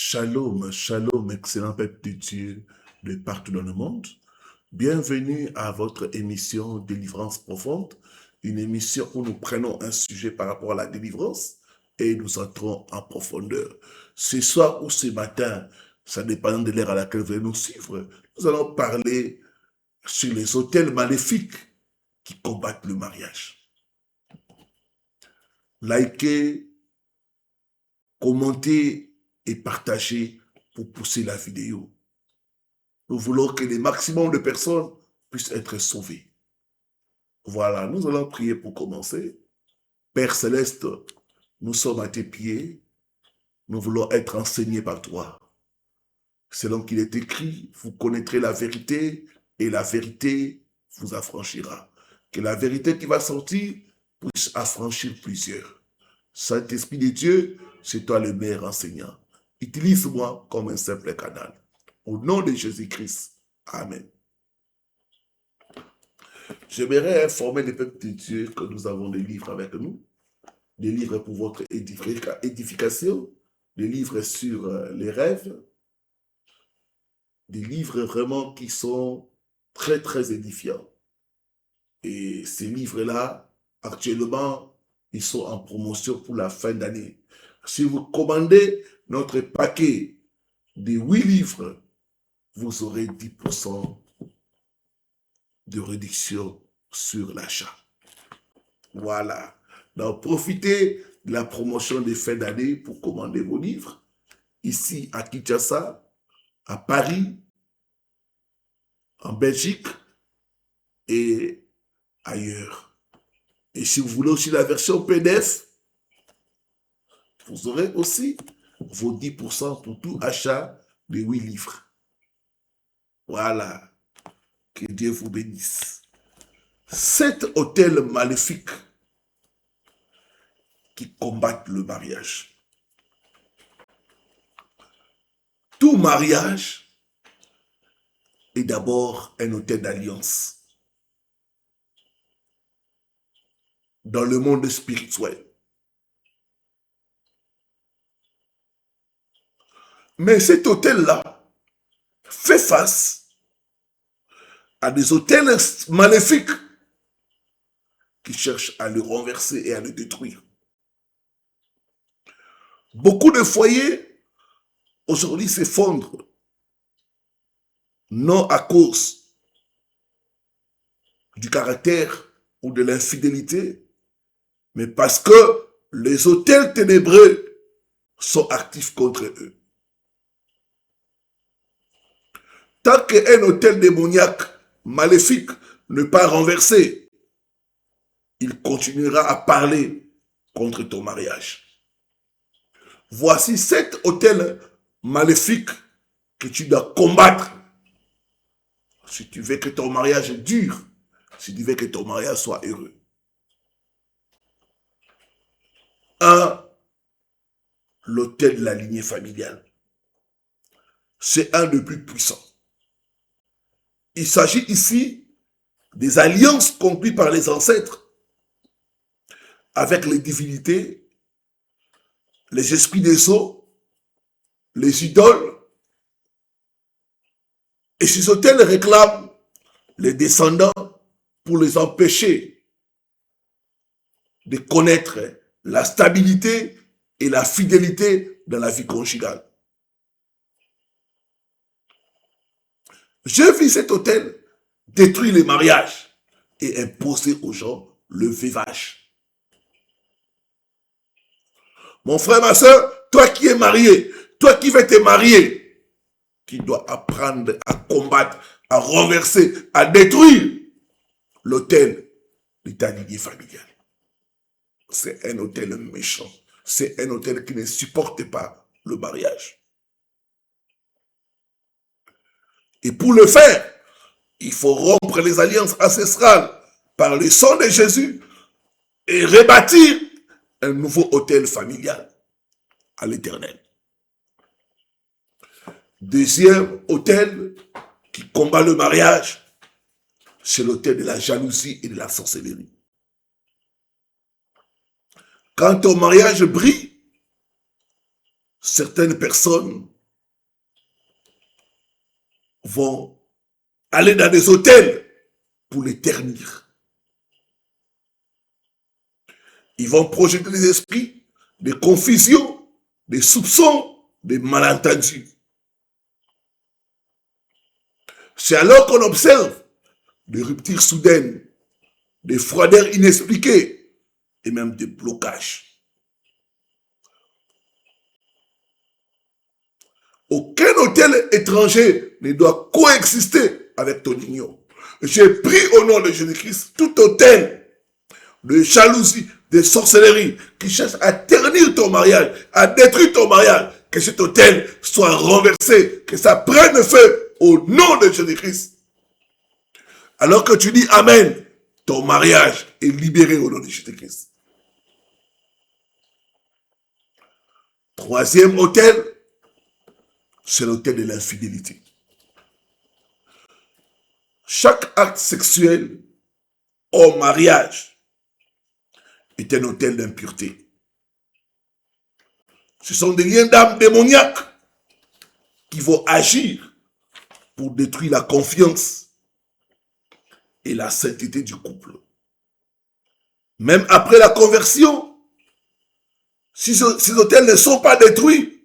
Shalom, shalom, excellent peuple de Dieu de partout dans le monde. Bienvenue à votre émission Délivrance profonde, une émission où nous prenons un sujet par rapport à la délivrance et nous entrons en profondeur. Ce soir ou ce matin, ça dépend de l'heure à laquelle vous allez nous suivre, nous allons parler sur les autels maléfiques qui combattent le mariage. Likez, commentez et partagez pour pousser la vidéo. Nous voulons que le maximum de personnes puissent être sauvées. Voilà, nous allons prier pour commencer. Père Céleste, nous sommes à tes pieds. Nous voulons être enseignés par toi. Selon qu'il est écrit, vous connaîtrez la vérité et la vérité vous affranchira. Que la vérité qui va sortir puisse affranchir plusieurs. Saint-Esprit de Dieu, c'est toi le meilleur enseignant. Utilise-moi comme un simple canal. Au nom de Jésus-Christ. Amen. J'aimerais informer les peuples de Dieu que nous avons des livres avec nous. Des livres pour votre édification. Des livres sur les rêves. Des livres vraiment qui sont très, très édifiants. Et ces livres-là, actuellement, ils sont en promotion pour la fin d'année. Si vous commandez notre paquet de 8 livres, vous aurez 10% de réduction sur l'achat. Voilà. Donc, profitez de la promotion de fin d'année pour commander vos livres. Ici, à Kinshasa, à Paris, en Belgique et ailleurs. Et si vous voulez aussi la version PDF, vous aurez aussi vos 10% pour tout achat de 8 livres. Voilà. Que Dieu vous bénisse. 7 hôtels maléfiques qui combattent le mariage. Tout mariage est d'abord un hôtel d'alliance. Dans le monde spirituel. Mais cet hôtel-là fait face à des hôtels maléfiques qui cherchent à le renverser et à le détruire. Beaucoup de foyers aujourd'hui s'effondrent, non à cause du caractère ou de l'infidélité, mais parce que les hôtels ténébreux sont actifs contre eux. Tant qu'un hôtel démoniaque, maléfique, n'est pas renversé, il continuera à parler contre ton mariage. Voici 7 hôtels maléfiques que tu dois combattre si tu veux que ton mariage dure, si tu veux que ton mariage soit heureux. 1. L'hôtel de la lignée familiale. C'est un des plus puissants. Il s'agit ici des alliances conclues par les ancêtres avec les divinités, les esprits des eaux, les idoles. Et ces hôtels réclament les descendants pour les empêcher de connaître la stabilité et la fidélité dans la vie conjugale. J'ai vu cet hôtel détruire les mariages et imposer aux gens le veuvage. Mon frère, ma soeur, toi qui es marié, toi qui veux te marier, qui dois apprendre à combattre, à renverser, à détruire l'hôtel de ta lignée familiale. C'est un hôtel méchant. C'est un hôtel qui ne supporte pas le mariage. Et pour le faire, il faut rompre les alliances ancestrales par le sang de Jésus et rebâtir un nouveau hôtel familial à l'Éternel. Deuxième hôtel qui combat le mariage, c'est l'hôtel de la jalousie et de la sorcellerie. Quand ton mariage brille, certaines personnes vont aller dans des hôtels pour les ternir. Ils vont projeter des esprits, des confusions, des soupçons, des malentendus. C'est alors qu'on observe des ruptures soudaines, des froideurs inexpliquées et même des blocages. Aucun hôtel étranger ne doit coexister avec ton union. J'ai pris au nom de Jésus-Christ tout hôtel de jalousie, de sorcellerie qui cherche à ternir ton mariage, à détruire ton mariage, que cet hôtel soit renversé, que ça prenne feu au nom de Jésus-Christ. Alors que tu dis Amen, ton mariage est libéré au nom de Jésus-Christ. Troisième hôtel, c'est l'hôtel de l'infidélité. Chaque acte sexuel hors mariage est un hôtel d'impureté. Ce sont des liens d'âme démoniaques qui vont agir pour détruire la confiance et la sainteté du couple. Même après la conversion, si ces hôtels ne sont pas détruits,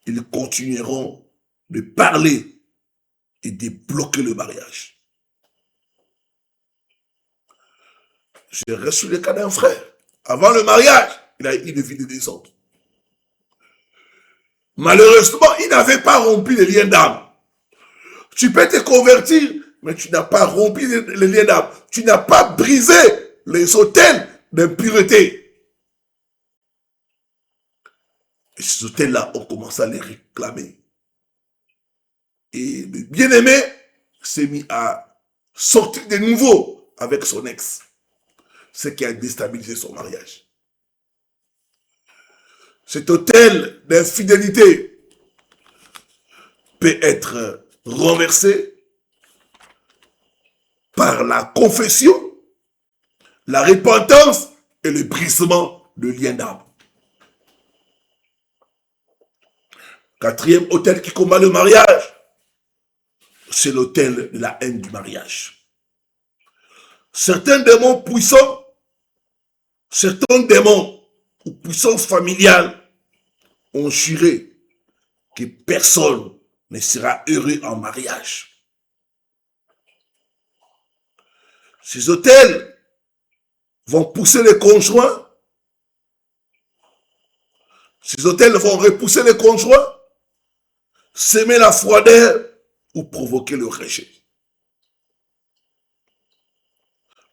ils continueront de parler et de bloquer le mariage. J'ai reçu le cas d'un frère. Avant le mariage, il a eu une vie de désordre. Malheureusement, il n'avait pas rompu les liens d'âme. Tu peux te convertir, mais tu n'as pas rompu les liens d'âme. Tu n'as pas brisé les hôtels d'impureté. Et ces hôtels-là, on commence à les réclamer. Et le bien-aimé s'est mis à sortir de nouveau avec son ex. Ce qui a déstabilisé son mariage. Cet hôtel d'infidélité peut être renversé par la confession, la repentance et le brisement de liens d'âme. Quatrième hôtel qui combat le mariage, c'est l'hôtel de la haine du mariage. Certains démons puissants, certains démons ou puissances familiales ont juré que personne ne sera heureux en mariage. Ces hôtels vont pousser les conjoints, ces hôtels vont repousser les conjoints, semer la froideur ou provoquer le rejet.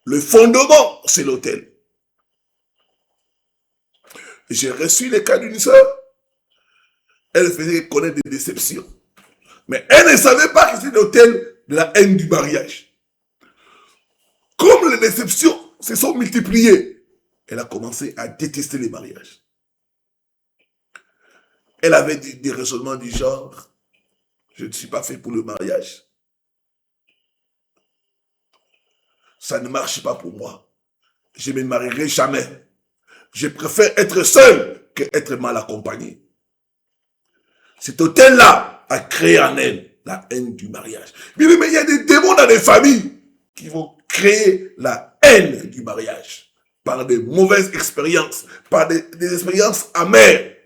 Le fondement, c'est l'hôtel. J'ai reçu le cas d'une sœur. Elle faisait connaître des déceptions. Mais elle ne savait pas que c'était l'hôtel de la haine du mariage. Comme les déceptions se sont multipliées, elle a commencé à détester les mariages. Elle avait des raisonnements du genre, je ne suis pas fait pour le mariage. Ça ne marche pas pour moi. Je ne me marierai jamais. Je préfère être seul qu'être mal accompagné. Cet hôtel-là a créé en elle la haine du mariage. Mais il y a des démons dans les familles qui vont créer la haine du mariage par des mauvaises expériences, par des expériences amères.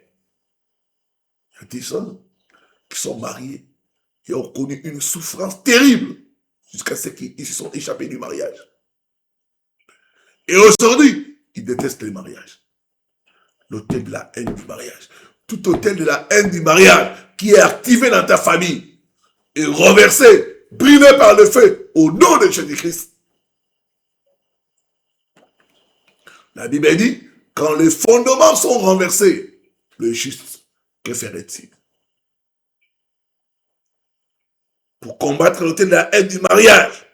Il y a des gens qui sont mariés et ont connu une souffrance terrible jusqu'à ce qu'ils se sont échappés du mariage. Et aujourd'hui, ils détestent les mariages. L'hôtel de la haine du mariage. Tout hôtel de la haine du mariage qui est activé dans ta famille est renversé, brûlé par le feu au nom de Jésus-Christ. La Bible dit, quand les fondements sont renversés, le juste, que ferait-il? Pour combattre l'hôtel de la haine du mariage,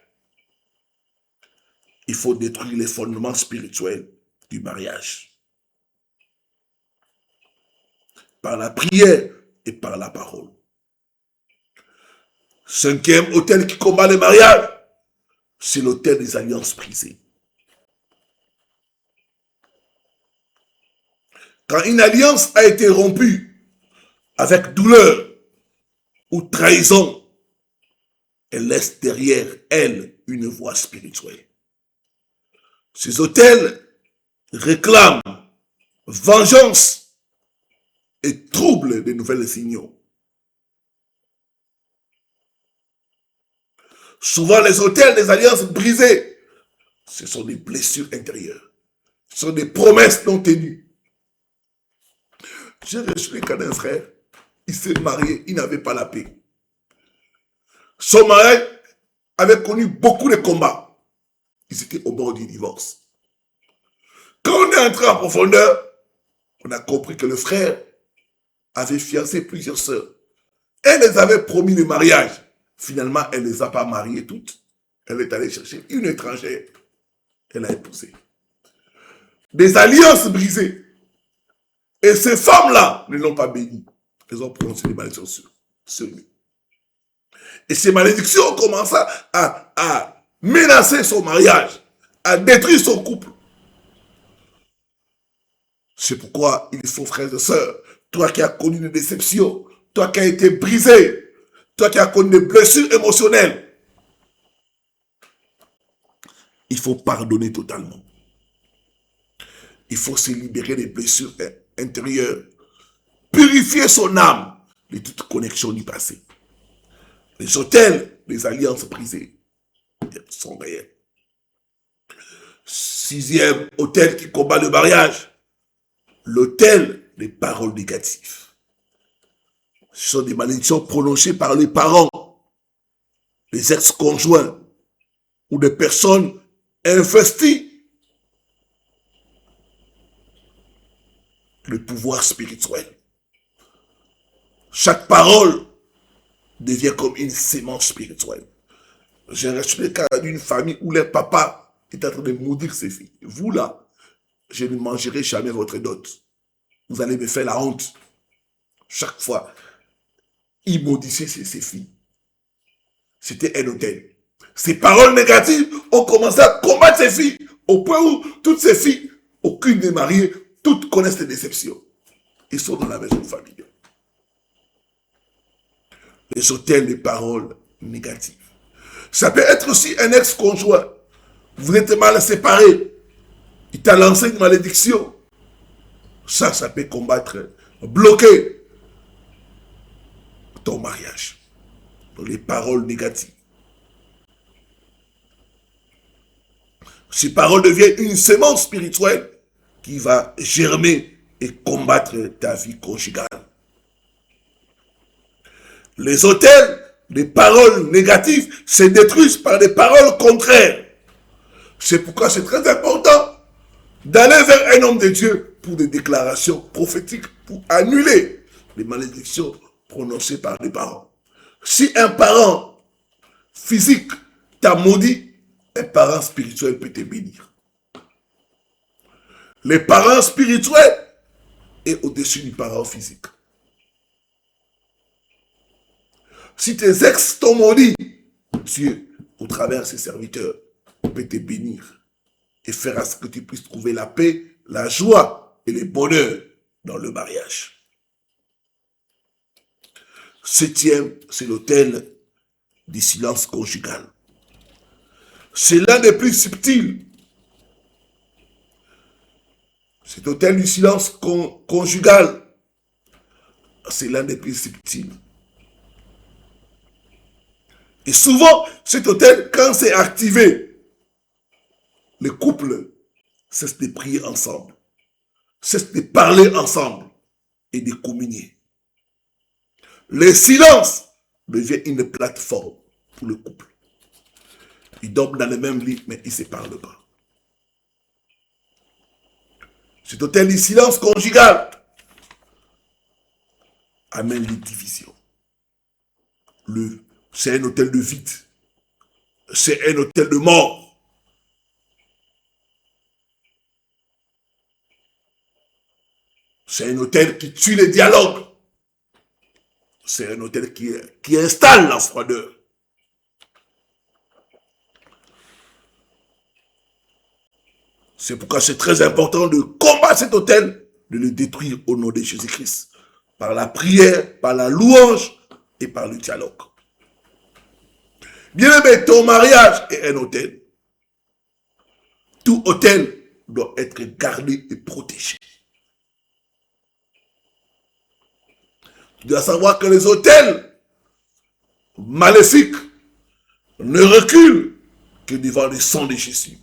il faut détruire les fondements spirituels du mariage. Par la prière et par la parole. Cinquième hôtel qui combat le mariage, c'est l'hôtel des alliances brisées. Quand une alliance a été rompue avec douleur ou trahison, elle laisse derrière elle une voie spirituelle. Ces autels réclament vengeance et troublent de nouvelles signaux. Souvent, les autels des alliances brisées, ce sont des blessures intérieures. Ce sont des promesses non tenues. J'ai reçu le cas d'un frère, il s'est marié, il n'avait pas la paix. Son mari avait connu beaucoup de combats. Ils étaient au bord du divorce. Quand on est entré en profondeur, on a compris que le frère avait fiancé plusieurs sœurs. Elle les avait promis le mariage. Finalement, elle ne les a pas mariées toutes. Elle est allée chercher une étrangère. Elle a épousé. Des alliances brisées. Et ces femmes-là ne l'ont pas bénie. Elles ont prononcé des malédictions sur lui. Et ces malédictions ont commencé à menacer son mariage, à détruire son couple. C'est pourquoi il faut, frères et sœurs, toi qui as connu des déceptions, toi qui as été brisé, toi qui as connu des blessures émotionnelles, il faut pardonner totalement. Il faut se libérer des blessures intérieures, purifier son âme de toute connexion du passé. Les autels, les alliances brisées sont réels. Sixième autel qui combat le mariage, l'autel des paroles négatives. Ce sont des malédictions prononcées par les parents, les ex-conjoints ou des personnes investies le pouvoir spirituel. Chaque parole devient comme une sémence spirituelle. J'ai reçu le cas d'une famille où le papa est en train de maudire ses filles. Vous là, je ne mangerai jamais votre dot. Vous allez me faire la honte. Chaque fois, il maudissait ses filles. C'était un autel. Ces paroles négatives ont commencé à combattre ses filles, au point où toutes ces filles, aucune n'est mariée, toutes connaissent les déceptions. Ils sont dans la maison familiale. Les autels des paroles négatives. Ça peut être aussi un ex-conjoint. Vous êtes mal séparés. Il t'a lancé une malédiction. Ça peut combattre, bloquer ton mariage. Donc les paroles négatives. Ces paroles deviennent une sémence spirituelle qui va germer et combattre ta vie conjugale. Les autels, les paroles négatives se détruisent par des paroles contraires. C'est pourquoi c'est très important d'aller vers un homme de Dieu pour des déclarations prophétiques, pour annuler les malédictions prononcées par les parents. Si un parent physique t'a maudit, un parent spirituel peut te bénir. Les parents spirituels est au-dessus du parent physique. Si tes ex t'ont maudit, Dieu, au travers de ses serviteurs, peut te bénir et faire à ce que tu puisses trouver la paix, la joie et le bonheur dans le mariage. Septième, c'est l'autel du silence conjugal. C'est l'un des plus subtils. Cet autel du silence conjugal, c'est l'un des plus subtils. Et souvent, cet autel, quand c'est activé, les couples cessent de prier ensemble, cessent de parler ensemble et de communier. Le silence devient une plateforme pour le couple. Ils dorment dans le même lit, mais ils ne se parlent pas. Cet autel du silence conjugal amène les divisions. C'est un autel de vide. C'est un autel de mort. C'est un autel qui tue les dialogues. C'est un autel qui installe la froideur. C'est pourquoi c'est très important de combattre cet autel de le détruire au nom de Jésus-Christ. Par la prière, par la louange et par le dialogue. Bien-aimé, ton mariage est un hôtel. Tout hôtel doit être gardé et protégé. Tu dois savoir que les hôtels maléfiques ne reculent que devant le sang de Jésus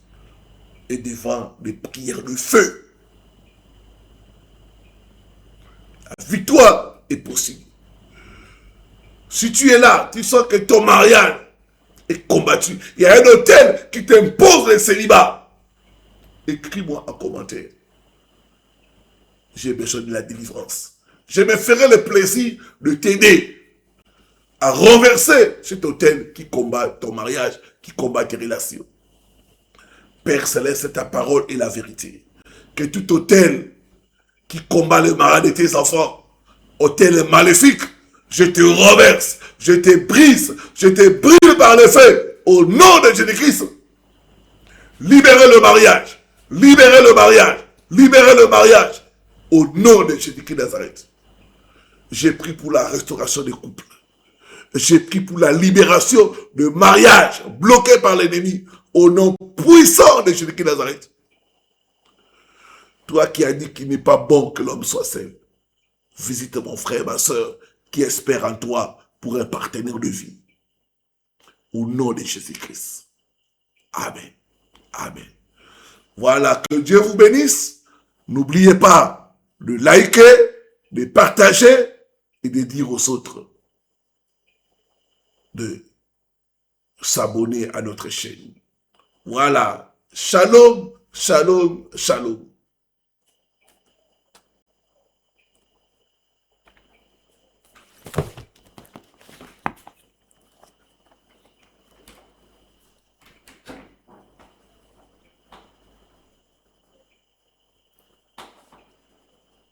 et devant les prières de feu. La victoire est possible. Si tu es là, tu sens que ton mariage est combattu. Il y a un hôtel qui t'impose le célibat. Écris-moi en commentaire. J'ai besoin de la délivrance. Je me ferai le plaisir de t'aider à renverser cet hôtel qui combat ton mariage, qui combat tes relations. Père Céleste, ta parole est la vérité. Que tout hôtel qui combat le mariage de tes enfants, hôtel maléfique, je te renverse, je te brise par le feu, au nom de Jésus-Christ. Libérez le mariage, libérez le mariage, libérez le mariage, au nom de Jésus-Christ de Nazareth. J'ai pris pour la restauration des couples. J'ai pris pour la libération de mariage bloqué par l'ennemi, au nom puissant de Jésus-Christ de Nazareth. Toi qui as dit qu'il n'est pas bon que l'homme soit seul, visite mon frère, ma soeur, qui espère en toi pour un partenaire de vie. Au nom de Jésus-Christ. Amen. Amen. Voilà, que Dieu vous bénisse. N'oubliez pas de liker, de partager et de dire aux autres de s'abonner à notre chaîne. Voilà. Shalom, shalom, shalom.